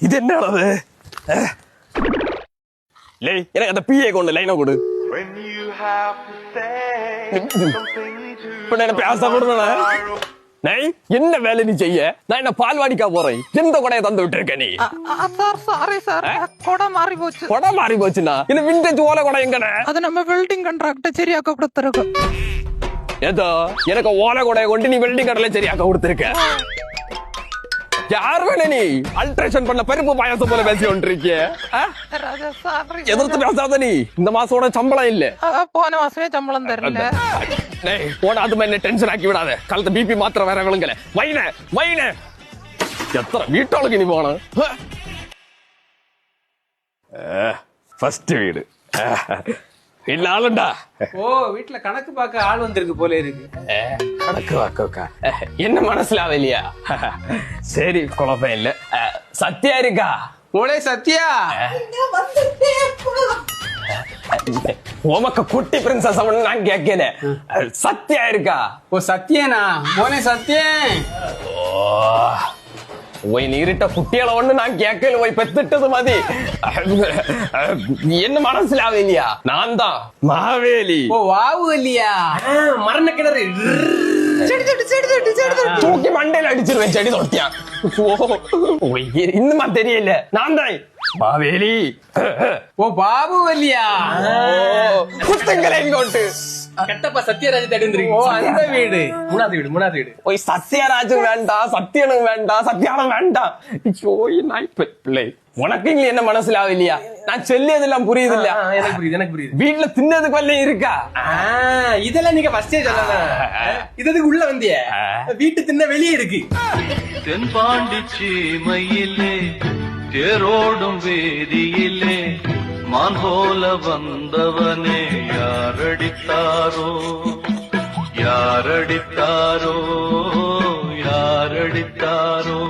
இது என்னது? எனக்கு அந்த பிஏ கொண்டு லைனை கொடு. என்ன வேலை நீ செய்ய? நான் என்ன பால்வாடிக்கா போறேன்? எந்த கொடையை தந்து விட்டு இருக்க நீ? கொடை மாறி போச்சு. கொடை மாறி போச்சுன்னா இது விண்டேஜ் ஓலை கொடை எங்கட? அது நம்ம வெல்டிங் கான்ட்ராக்ட் சரியாக்க கொடுத்துருக்கு. ஏதோ எனக்கு ஓலை கொடையை கொண்டு நீ வெல்டிங் கடையில சரியாக்க கொடுத்துருக்க. யார் வேணே நீ? அல்ட்ரேஷன் பண்ண பருப்பு பாயாசம் போல பேசி கொண்டிருக்கிய. எதிர்த்து பேசாத நீ. இந்த மாசோட சம்பளம் இல்ல. போன மாசமே சம்பளம் தரல. போன அது மாதிரி டென்ஷன் ஆக்கி விடாத. காலத்து பிபி மாத்திரம் வேற விழுங்கல. வைன எத்தனை வீட்டாளுக்கு நீ போன? ஃபர்ஸ்ட் வீடு இல்ல ஆளுண்டா. ஓ, வீட்டுல கணக்கு பார்க்க ஆள் வந்திருக்கு போல இருக்கு. கணக்கு வாக்கா என்ன மனசுல இல்லையா? சரி, குழப்பம் இல்ல. சத்யா இருக்கா? ஓலே சத்யா, உமக்கு குட்டி பிரின்சஸ் நான் கேட்கல. சத்யா இருக்கா? ஓ சத்யனா, மோனே சத்யன். போய் நீரிட்ட குட்டியால ஒண்ணு நான் கேட்கல. போய் பெத்துட்டது மாதிரி என்ன மனசுல இல்லையா? நான் தான் மாவேலி. ஓ வாவு இல்லையா? மரண கிணறு தூக்கி மண்டையில அடிச்சிருவேன். செடி தொட்டியா இன்னுமா தெரியல? நான் தான் மாவேலி. ஓ பாபு இல்லையா? குத்துங்களை இங்கோட்டு கட்டப்பா சத்யராஜ் தேடி வந்திருக்கு. ஓ அந்த வீடு, மூணாவது வீடு. போய் சத்யராஜும் வேண்டாம், சத்யனும் வேண்டாம், சத்யானம் வேண்டாம். பிள்ளை உனக்கு இங்க என்ன மனசுல இல்லையா? நான் சொல்லியதெல்லாம் புரியுது இல்ல? எனக்கு புரியுது. வீட்டுல தின்னதுக்கு வல்ல இருக்கா? இதெல்லாம் நீங்க ஃபர்ஸ்டே சொல்லலாம். இதுக்கு உள்ள வந்திய வீட்டு தின்ன வெளியே இருக்கு. தென்பாண்டி சீமையிலே தேரோடும் வேதியிலே மான் போல வந்தவனே யாரடித்தாரோ யாரடித்தாரோ யாரடித்தாரோ